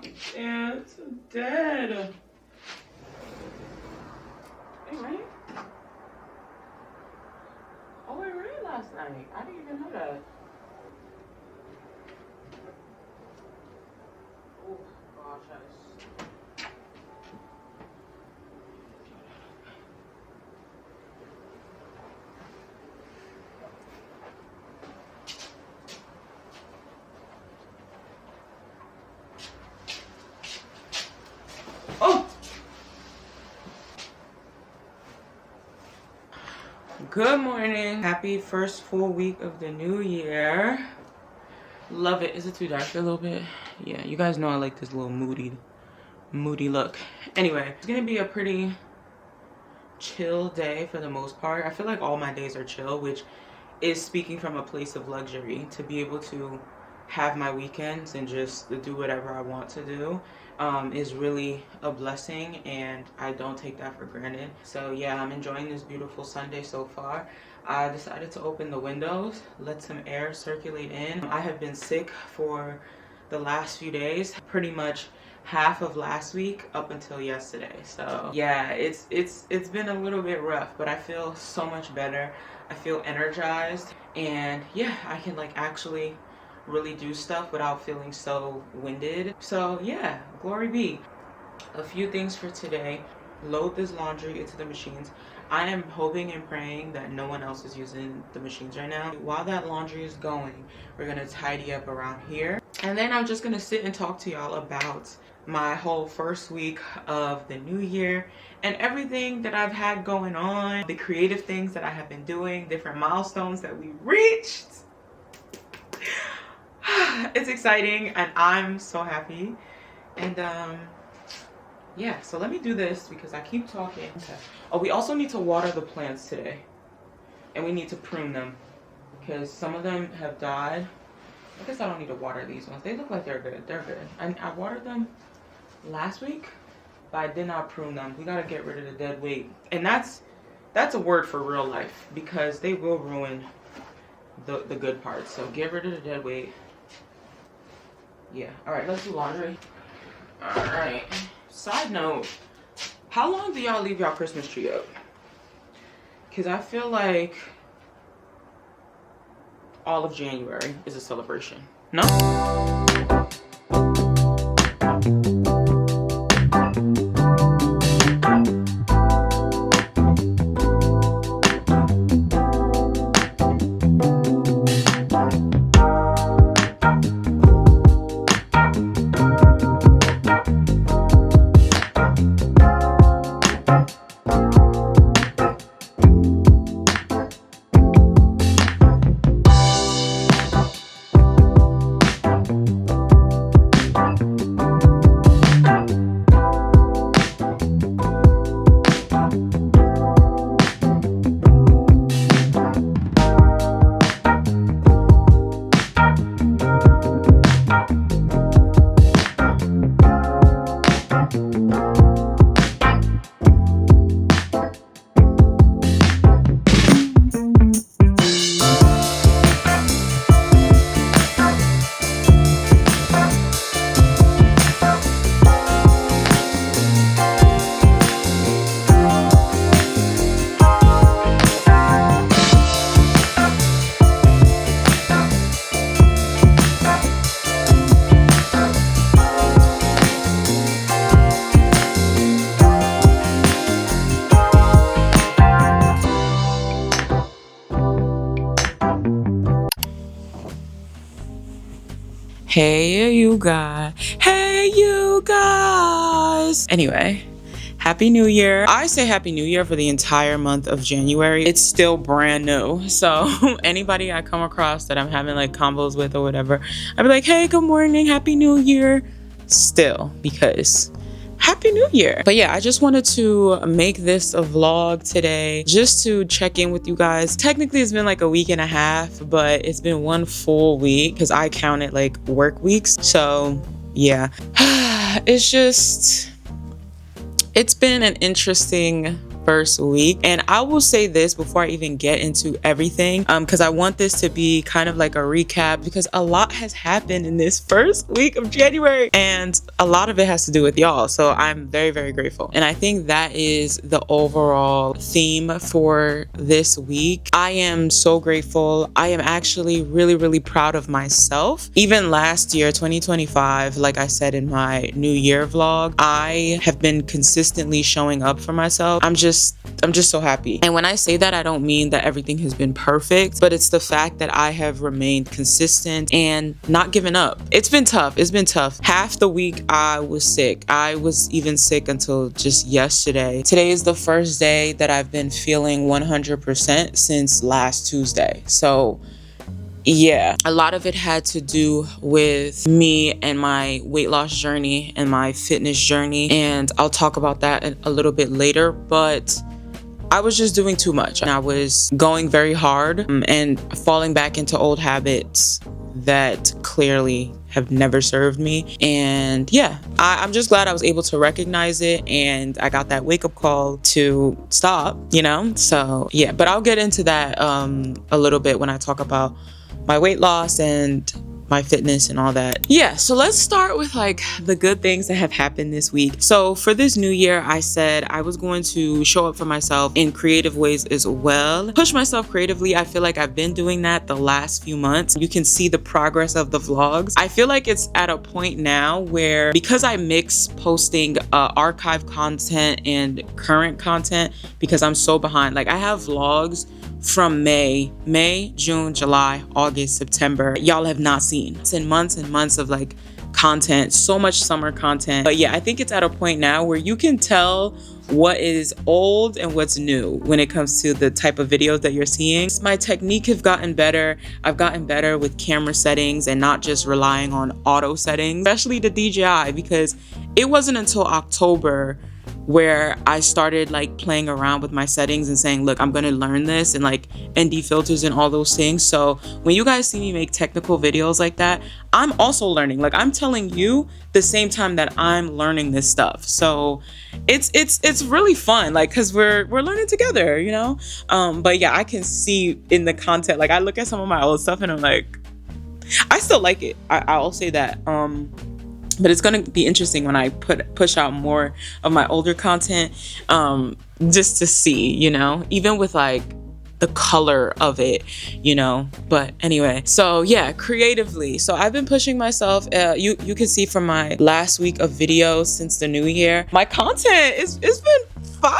Yeah, it's dead. Hey, rain? Oh, it rained last night. I didn't even know that. Oh, gosh, that's... Oh! Good morning. Happy first full week of the new year. Love it. Is it too dark a little bit? Yeah, you guys know I like this little moody look. Anyway, it's gonna be a pretty chill day for the most part. I feel like all my days are chill, which is speaking from a place of luxury. To be able to have my weekends and just do whatever I want to do is really a blessing, and I don't take that for granted. So yeah, I'm enjoying this beautiful Sunday so far. I decided to open the windows, let some air circulate in. I have been sick for the last few days, pretty much half of last week up until yesterday. So yeah, it's been a little bit rough, but I feel so much better. I feel energized, and yeah, I can like actually really do stuff without feeling so winded. So yeah, glory be. A few things for today: load this laundry into the machines. I am hoping and praying that no one else is using the machines right now. While that laundry is going, we're gonna tidy up around here, and then I'm just gonna sit and talk to y'all about my whole first week of the new year and everything that I've had going on, the creative things that I have been doing, different milestones that we reached. It's exciting and I'm so happy. And yeah, so let me do this because I keep talking. Okay. Oh, we also need to water the plants today, and we need to prune them because some of them have died. I guess I don't need to water these ones. They look like they're good. They're good. I watered them last week, but I did not prune them. We gotta get rid of the dead weight, and that's a word for real life because they will ruin the good parts. So get rid of the dead weight. Yeah. All right, let's do laundry. All right. Side note, how long do y'all leave y'all Christmas tree up? Because I feel like all of January is a celebration. No? Hey you guys. Anyway, Happy New Year. I say Happy New Year for the entire month of January. It's still brand new. So anybody I come across that I'm having like combos with or whatever, I'd be like, hey, good morning, Happy New Year. Still, because Happy New Year. But yeah, I just wanted to make this a vlog today just to check in with you guys. Technically, it's been like a week and a half, but it's been one full week because I counted like work weeks. So yeah, it's been an interesting first week. And I will say this before I even get into everything, because I want this to be kind of like a recap, because a lot has happened in this first week of January and a lot of it has to do with y'all. So I'm very, very grateful. And I think that is the overall theme for this week. I am so grateful. I am actually really, really proud of myself. Even last year, 2025, like I said in my New Year vlog, I have been consistently showing up for myself. I'm just so happy. And when I say that, I don't mean that everything has been perfect, but it's the fact that I have remained consistent and not given up. It's been tough. It's been tough. Half the week I was sick. I was even sick until just yesterday. Today is the first day that I've been feeling 100% since last Tuesday. So yeah, a lot of it had to do with me and my weight loss journey and my fitness journey. And I'll talk about that a little bit later, but I was just doing too much. And I was going very hard and falling back into old habits that clearly have never served me. And yeah, I'm just glad I was able to recognize it and I got that wake-up call to stop, you know? So yeah, but I'll get into that a little bit when I talk about my weight loss and my fitness and all that. Yeah, so let's start with like the good things that have happened this week. So for this new year, I said I was going to show up for myself in creative ways as well. Push myself creatively. I feel like I've been doing that the last few months. You can see the progress of the vlogs. I feel like it's at a point now where, because I mix posting archive content and current content, because I'm so behind. Like I have vlogs from May, June, July, August, September, y'all have not seen. It's in months and months of like content, so much summer content. But yeah, I think it's at a point now where you can tell what is old and what's new when it comes to the type of videos that you're seeing. My technique have gotten better. I've gotten better with camera settings and not just relying on auto settings, especially the DJI, because it wasn't until October where I started like playing around with my settings and saying, look, I'm gonna learn this, and like ND filters and all those things. So when you guys see me make technical videos like that, I'm also learning. Like I'm telling you the same time that I'm learning this stuff. So it's really fun, like, cause we're learning together, you know? But yeah, I can see in the content, like I look at some of my old stuff and I'm like, I still like it. I'll say that. But it's going to be interesting when I push out more of my older content, just to see, you know, even with like the color of it, you know. But anyway, so yeah, creatively. So I've been pushing myself. You can see from my last week of videos since the new year, my content it's been fire.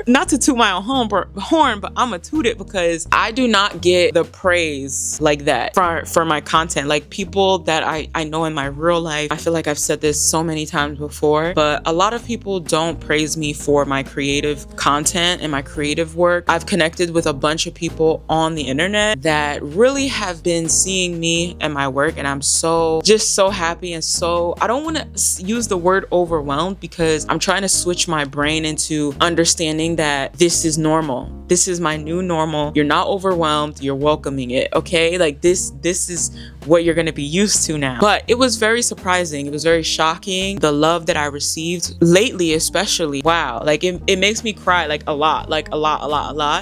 Not to toot my own horn, but I'm gonna toot it because I do not get the praise like that for my content. Like people that I know in my real life, I feel like I've said this so many times before, but a lot of people don't praise me for my creative content and my creative work. I've connected with a bunch of people on the internet that really have been seeing me and my work, and I'm just so happy. And so I don't want to use the word overwhelmed, because I'm trying to switch my brain into understanding that this is normal. This is my new normal. You're not overwhelmed. You're welcoming it. Okay. Like this is what you're going to be used to now. But it was very surprising. It was very shocking. The love that I received lately, especially. Wow. Like it makes me cry like a lot.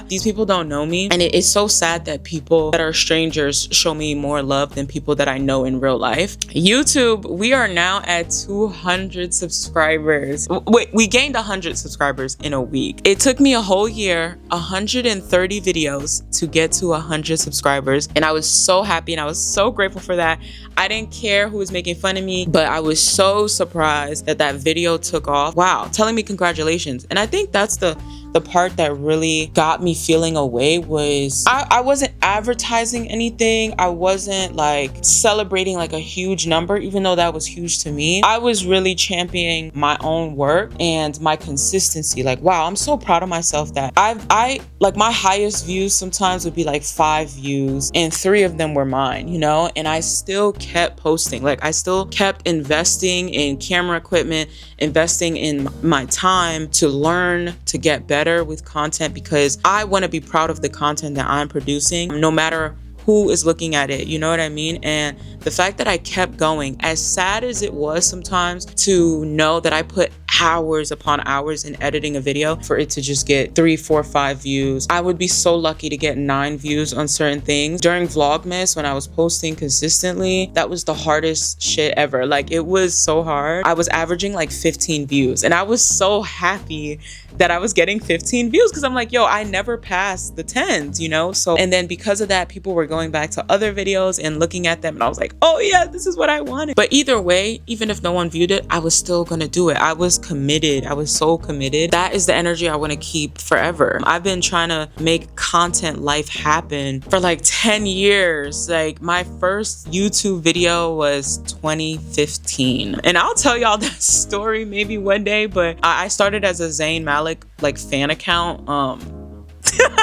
These people don't know me. And it's so sad that people that are strangers show me more love than people that I know in real life. YouTube, we are now at 200 subscribers. Wait, we gained 100 subscribers in a week. It took me a whole year, 130 videos to get to 100 subscribers. And I was so happy and I was so grateful for that. I didn't care who was making fun of me, but I was so surprised that video took off. Wow, telling me congratulations. And I think that's the part that really got me feeling away was I wasn't advertising anything. I wasn't like celebrating like a huge number, even though that was huge to me. I was really championing my own work and my consistency. Like, wow, I'm so proud of myself that I like my highest views sometimes would be like 5 views and 3 of them were mine, you know? And I still kept posting. Like I still kept investing in camera equipment, investing in my time to learn, to get better with content, because I want to be proud of the content that I'm producing, no matter who is looking at it, you know what I mean? And the fact that I kept going, as sad as it was sometimes to know that I put hours upon hours in editing a video for it to just get 3, 4, 5 views. I would be so lucky to get 9 views on certain things. During Vlogmas, when I was posting consistently, that was the hardest shit ever. Like, it was so hard. I was averaging like 15 views, and I was so happy that I was getting 15 views because I'm like, yo, I never passed the 10s, you know? So, and then because of that, people were going back to other videos and looking at them, and I was like, oh yeah, this is what I wanted. But either way, even if no one viewed it, I was still gonna do it. I was committed. I was so committed. That is the energy I want to keep forever. I've been trying to make content life happen for like 10 years. Like, my first YouTube video was 2015. And I'll tell y'all that story maybe one day, but I started as a Zayn Malik like fan account.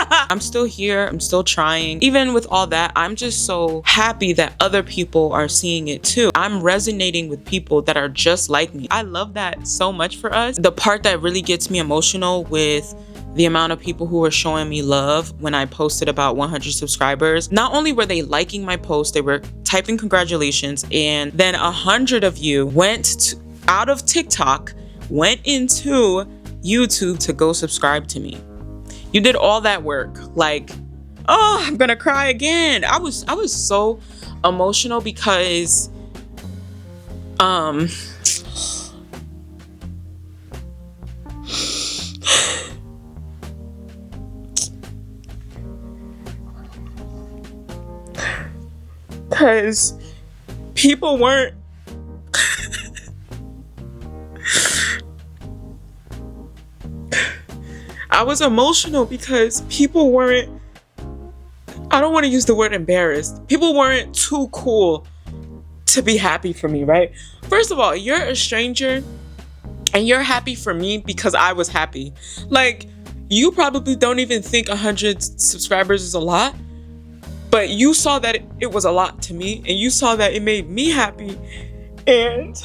I'm still here. I'm still trying. Even with all that, I'm just so happy that other people are seeing it too. I'm resonating with people that are just like me. I love that so much for us. The part that really gets me emotional with the amount of people who were showing me love when I posted about 100 subscribers. Not only were they liking my post, they were typing congratulations, and then 100 of you went out of TikTok, went into YouTube to go subscribe to me. You did all that work. Like, oh, I'm gonna cry again. I was so emotional because people weren't I was emotional because people weren't, I don't want to use the word embarrassed. People weren't too cool to be happy for me, right? First of all, you're a stranger and you're happy for me because I was happy. Like, you probably don't even think 100 subscribers is a lot, but you saw that it was a lot to me, and you saw that it made me happy, and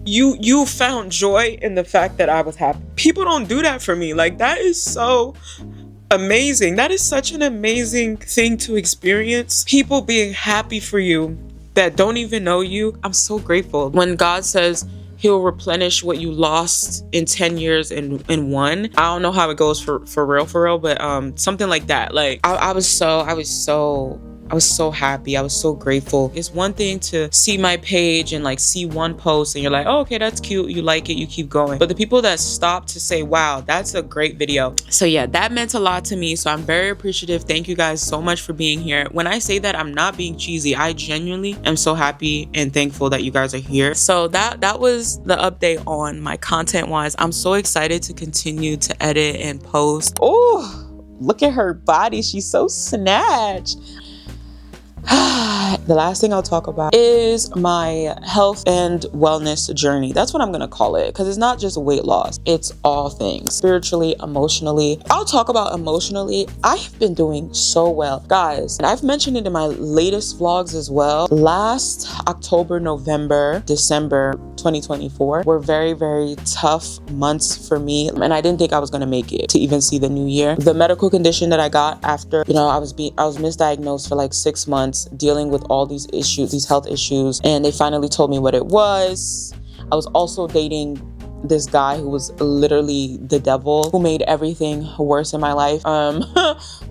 you found joy in the fact that I was happy. People don't do that for me. Like, that is so amazing. That is such an amazing thing to experience. People being happy for you that don't even know you. I'm so grateful. When God says he'll replenish what you lost in 10 years in one, I don't know how it goes for real, but something like that. Like, I was so happy. I was so grateful. It's one thing to see my page and like see one post and you're like, oh, okay, that's cute. You like it, you keep going. But the people that stop to say, wow, that's a great video. So yeah, that meant a lot to me. So I'm very appreciative. Thank you guys so much for being here. When I say that, I'm not being cheesy. I genuinely am so happy and thankful that you guys are here. So that was the update on my content wise. I'm so excited to continue to edit and post. Oh, look at her body. She's so snatched. The last thing I'll talk about is my health and wellness journey. That's what I'm gonna call it, because it's not just weight loss. It's all things, spiritually, emotionally. I'll talk about emotionally. I have been doing so well, guys, and I've mentioned it in my latest vlogs as well. Last October, November, December 2024 were very, very tough months for me, and I didn't think I was gonna make it to even see the new year. The medical condition that I got after, I was misdiagnosed for like 6 months, dealing with all these issues, these health issues, and they finally told me what it was. I was also dating this guy who was literally the devil, who made everything worse in my life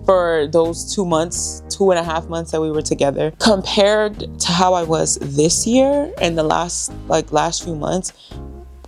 for those 2.5 months that we were together. Compared to how I was this year and the last few months,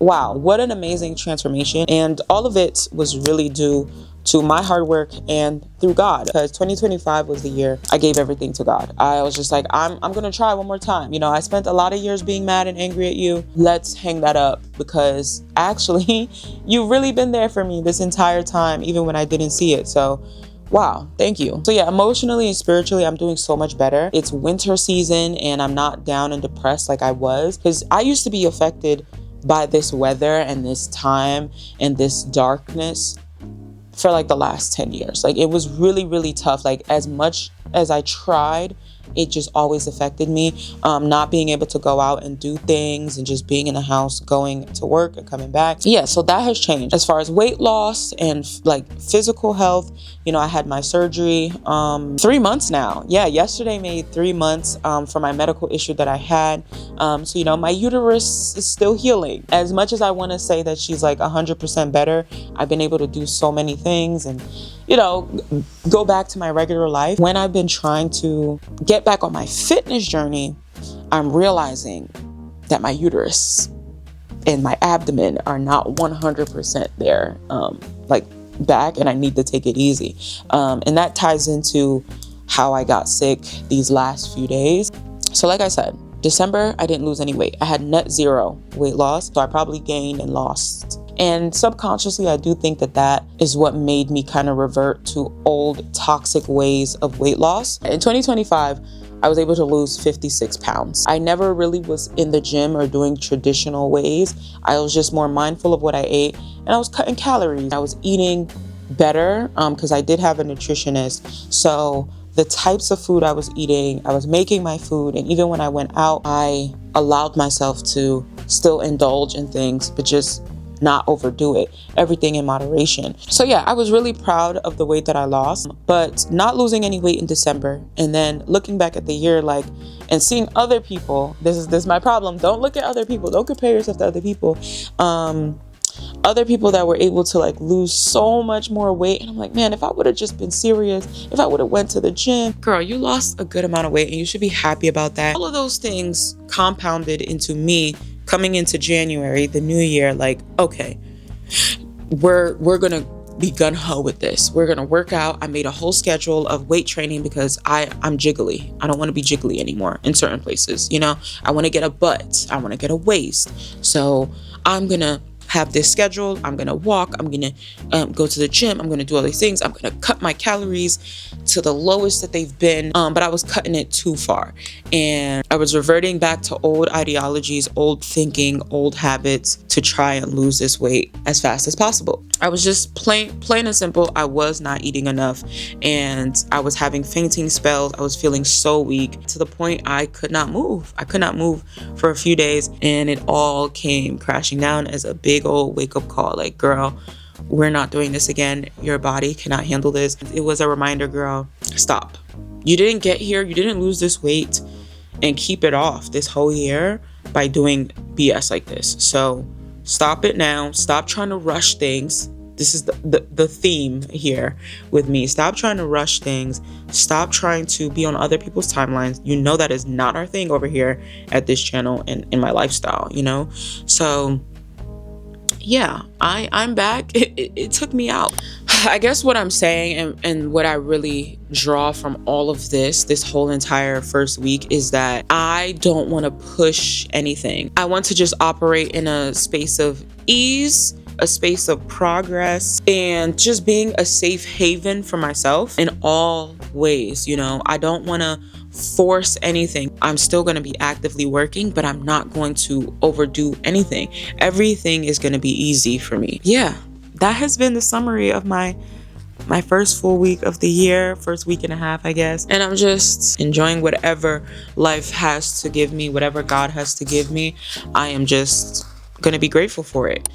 wow, what an amazing transformation. And all of it was really due to my hard work and through God, because 2025 was the year I gave everything to God. I was just like, I'm gonna try one more time. I spent a lot of years being mad and angry at you. Let's hang that up, because actually you've really been there for me this entire time, even when I didn't see it. So wow, thank you. So yeah, emotionally and spiritually, I'm doing so much better. It's winter season and I'm not down and depressed like I was, because I used to be affected by this weather and this time and this darkness for like the last 10 years. Like, it was really, really tough. Like, as much as I tried it just always affected me. Not being able to go out and do things and just being in the house, going to work and coming back. Yeah, so that has changed. As far as weight loss and like physical health, you know, I had my surgery 3 months now. Yeah, yesterday made 3 months for my medical issue that I had. So, you know, my uterus is still healing. As much as I want to say that she's like 100% better, I've been able to do so many things and, you know, go back to my regular life. When I've been trying to get back on my fitness journey, I'm realizing that my uterus and my abdomen are not 100% there, like back, and I need to take it easy. And that ties into how I got sick these last few days. So like I said, December, I didn't lose any weight. I had net 0 weight loss. So I probably gained and lost. And subconsciously, I do think that that is what made me kind of revert to old toxic ways of weight loss. In 2025, I was able to lose 56 pounds. I never really was in the gym or doing traditional ways. I was just more mindful of what I ate, and I was cutting calories. I was eating better because I did have a nutritionist. So the types of food I was eating, I was making my food, and even when I went out, I allowed myself to still indulge in things, but just not overdo it, everything in moderation. So yeah, I was really proud of the weight that I lost, but not losing any weight in December. And then looking back at the year, like, and seeing other people, this is my problem. Don't look at other people. Don't compare yourself to other people. Other people that were able to like lose so much more weight. And I'm like, man, if I would have just been serious, if I would have went to the gym, girl, you lost a good amount of weight and you should be happy about that. All of those things compounded into me coming into January, the new year, like, okay, we're gonna be gun-ho with this. We're gonna work out. I made a whole schedule of weight training because I'm jiggly. I don't want to be jiggly anymore in certain places. You know, I want to get a butt. I want to get a waist. So I'm gonna have this schedule. I'm gonna walk. I'm gonna go to the gym. I'm gonna do all these things. I'm gonna cut my calories to the lowest that they've been. But I was cutting it too far, and I was reverting back to old ideologies, old thinking, old habits to try and lose this weight as fast as possible. I was just plain and simple. I was not eating enough, and I was having fainting spells. I was feeling so weak to the point I could not move. I could not move for a few days, and it all came crashing down as a big old wake-up call. Like, girl, we're not doing this again. Your body cannot handle this. It was a reminder, girl, stop. You didn't get here. You didn't lose this weight and keep it off this whole year by doing BS like this. So stop it now. Stop trying to rush things. This is the theme here with me. Stop trying to rush things. Stop trying to be on other people's timelines. You know that is not our thing over here at this channel and in my lifestyle, you know? So yeah, I'm back. It took me out. I guess what I'm saying and what I really draw from all of this whole entire first week is that I don't want to push anything. I want to just operate in a space of ease, a space of progress, and just being a safe haven for myself in all ways. You know, I don't want to force anything. I'm still going to be actively working, but I'm not going to overdo anything. Everything is going to be easy for me. Yeah, that has been the summary of my first full week of the year, first week and a half, I guess. And I'm just enjoying whatever life has to give me, whatever God has to give me. I am just going to be grateful for it.